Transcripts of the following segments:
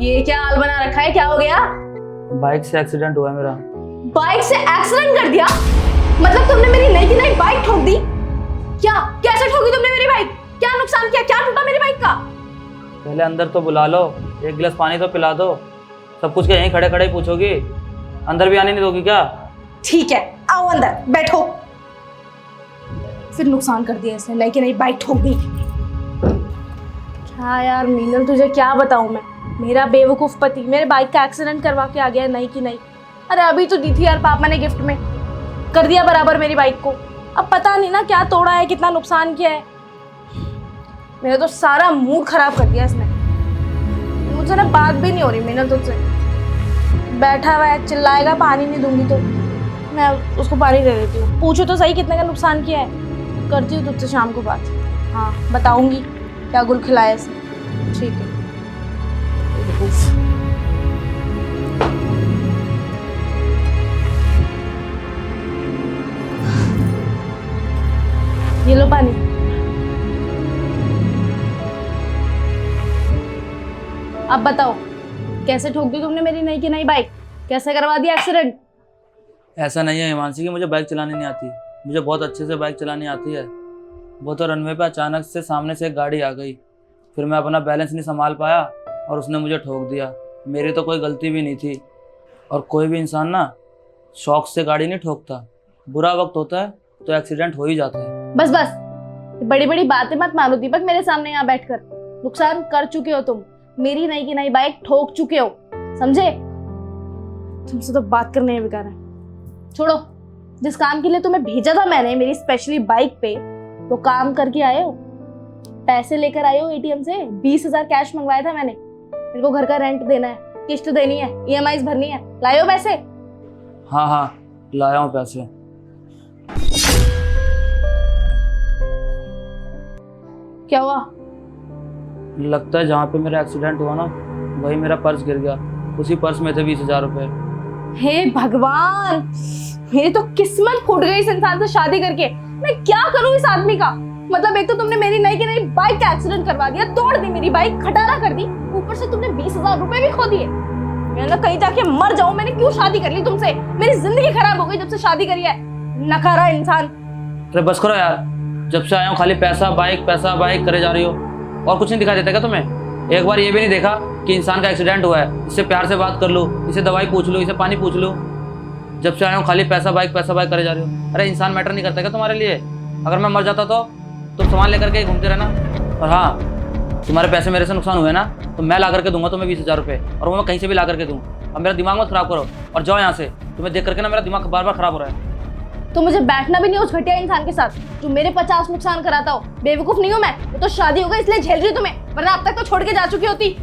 ये क्या हाल बना रखा है, क्या हो गया? बाइक से एक्सीडेंट हुआ है मेरा। बाइक से एक्सीडेंट कर दिया? मतलब तुमने मेरी नई की नई बाइक ठोक दी? क्या कैसे ठोकी तुमने मेरी बाइक? क्या नुकसान किया? क्या टूटा मेरी बाइक का? पहले अंदर तो बुला लो, एक गिलास पानी तो पिला दो। सब कुछ क्या यहीं खड़े खड़े ही पूछोगी? अंदर भी आने नहीं दोगी क्या? ठीक है, आओ अंदर बैठो। फिर नुकसान कर दिया इसने, नई की नई बाइक ठोक दी। क्या यार मीनल, तुझे क्या बताऊं मैं। मेरा बेवकूफ पति मेरे बाइक का एक्सीडेंट करवा के आ गया नई की नई। अरे अभी तो दी थी यार पापा ने गिफ्ट में, कर दिया बराबर मेरी बाइक को। अब पता नहीं ना क्या तोड़ा है, कितना नुकसान किया है। मेरा तो सारा मूड खराब कर दिया इसने। मुझे ना बात भी नहीं हो रही मीनल तुझसे। बैठा हुआ है, चिल्लाएगा पानी नहीं दूंगी तो मैं उसको पानी दे देती हूँ। पूछो तो सही कितने का नुकसान किया है। करती हूँ तुझसे शाम को बात। हाँ बताऊंगी क्या गुल खिलाया इसने। ठीक है। ये लो पानी। अब बताओ कैसे ठोक दी तुमने मेरी नई की नई बाइक? कैसे करवा दिया एक्सीडेंट? ऐसा नहीं है हिमांशी कि मुझे बाइक चलानी नहीं आती। मुझे बहुत अच्छे से बाइक चलानी आती है। वो तो रनवे पे अचानक से सामने से एक गाड़ी आ गई, फिर मैं अपना बैलेंस नहीं संभाल पाया और उसने मुझे ठोक दिया। मेरी तो कोई गलती भी नहीं थी। और कोई भी इंसान ना शौक से गाड़ी नहीं ठोकता। बुरा वक्त होता है तो एक्सीडेंट हो ही जाता है। बस बस, बड़ी बड़ी बातें मत मारो दीपक मेरे सामने यहाँ बैठकर। नुकसान कर चुके हो तुम, मेरी नई की नई बाइक ठोक चुके हो, समझे? तुमसे तो बात करने में बेकार है। छोड़ो, जिस काम के लिए तुम्हें भेजा था मैंने मेरी स्पेशली बाइक पे, वो काम करके आए हो? पैसे लेकर आए हो एटीएम से? 20,000 कैश मंगवाया था मैंने। मेरे को घर का रेंट देना है, किस्त देनी है, ईएमआईज भरनी है। लाए हो पैसे? हाँ हाँ लाया हूँ पैसे। क्या हुआ? लगता है जहाँ पे मेरा एक्सीडेंट हुआ ना वही मेरा पर्स गिर गया। उसी पर्स में थे 20,000 रुपये। हे भगवान, मेरी तो किस्मत फूट गई इस इंसान से शादी करके। मैं क्या करूं इस आदमी का? मतलब एक तो तुमने मेरी नई की नई बाइक का एक्सीडेंट करवा दिया, तोड़ दी मेरी बाइक, खटारा कर दी, ऊपर से तुमने 20,000 रुपए भी खो दिए। मैं ना कहीं जाके मर जाऊं। मैंने क्यों शादी कर ली तुमसे? मेरी जिंदगी खराब हो गई जब से शादी करी है। नकारा इंसान। अरे बस करो यार, जब से आया हूँ खाली पैसा बाइक करे जा रही हो। और कुछ नहीं दिखा देता क्या तुम्हें? एक बार ये भी नहीं देखा कि इंसान का एक्सीडेंट हुआ है, इससे प्यार से बात कर लूँ, इसे दवाई पूछ लूँ, इसे पानी पूछ लूँ। जब से आया हूँ खाली पैसा बाइक करे जा रही हो। अरे इंसान मैटर नहीं करता क्या तुम्हारे लिए? अगर मैं मर जाता तो तुम सामान लेकर के घूमते रहना। और हाँ, तुम्हारे पैसे मेरे से नुकसान हुए ना तो मैं ला करके दूंगा तुम्हें 20,000 रुपये, और वो मैं कहीं से भी ला करके दूँ। अब मेरा दिमाग मत खराब करो और जाओ यहाँ से। तुम्हें देख करके ना मेरा दिमाग बार बार खराब हो रहा है। तो मुझे बैठना भी नहीं उस घटिया इंसान के साथ जो मेरे 50 नुकसान कराता हो। बेवकूफ नहीं हूं मैं, वो तो शादी हो गई इसलिए झेल रही हूं तुम्हें, वरना अब तक तो छोड़ के जा चुकी होती।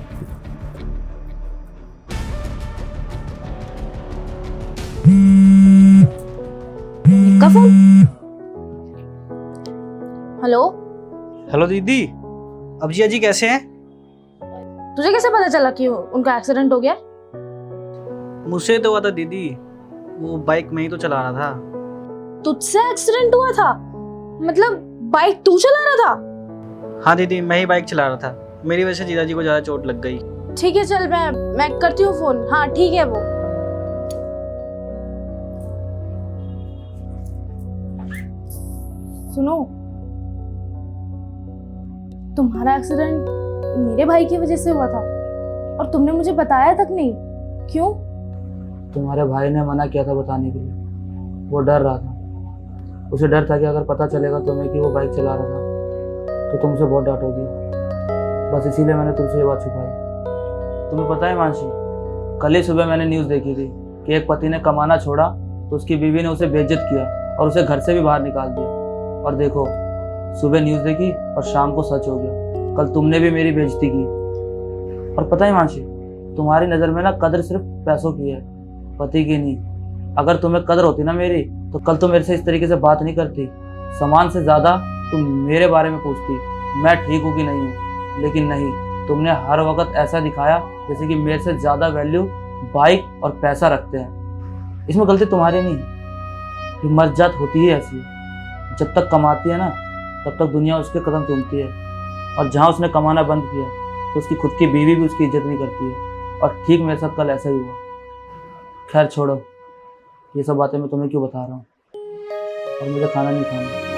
का फोन। हेलो। हेलो दीदी, अभिया जी कैसे हैं? तुझे कैसे पता चला कि उनका एक्सीडेंट हो गया? मुझसे तो हुआ था दीदी, वो बाइक मैं ही तो चला रहा था। तुझसे एक्सीडेंट हुआ था? मतलब बाइक तू चला रहा था? हाँ दीदी, मैं ही बाइक चला रहा था। मेरी वजह से जीजा जी को ज्यादा चोट लग गई। ठीक है चल, मैं करती हूँ फोन। हाँ ठीक है। वो सुनो, तुम्हारा एक्सीडेंट मेरे भाई की वजह से हुआ था और तुमने मुझे बताया तक नहीं। क्यों? तुम्हारे भाई ने मना किया था बताने के लिए। वो डर रहा था, उसे डर था कि अगर पता चलेगा तुम्हें कि वो बाइक चला रहा था तो तुमसे बहुत डांटोगी। बस इसीलिए मैंने तुमसे ये बात छुपाई। तुम्हें पता है मानसी, कल ही सुबह मैंने न्यूज़ देखी थी कि एक पति ने कमाना छोड़ा तो उसकी बीवी ने उसे बेइज्जत किया और उसे घर से भी बाहर निकाल दिया। और देखो, सुबह न्यूज़ देखी और शाम को सच हो गया। कल तुमने भी मेरी बेइज्जती की। और पता है मानसी, तुम्हारी नज़र में ना कदर सिर्फ पैसों की है, पति की नहीं। अगर तुम्हें कदर होती ना मेरी तो कल तो मेरे से इस तरीके से बात नहीं करती। सामान से ज़्यादा तुम मेरे बारे में पूछती, मैं ठीक हूँ कि नहीं हूँ। लेकिन नहीं, तुमने हर वक्त ऐसा दिखाया जैसे कि मेरे से ज़्यादा वैल्यू बाइक और पैसा रखते हैं। इसमें गलती तुम्हारी नहीं है। ये मर्द जात होती है ऐसी, जब तक कमाती है ना तब तक दुनिया उसके कदम चूमती है, और जहाँ उसने कमाना बंद किया तो उसकी खुद की बीवी भी उसकी इज्जत नहीं करती है। और ठीक मेरे साथ कल ऐसा ही हुआ। खैर छोड़ो, ये सब बातें मैं तुम्हें क्यों बता रहा हूँ, और मुझे खाना नहीं खाना।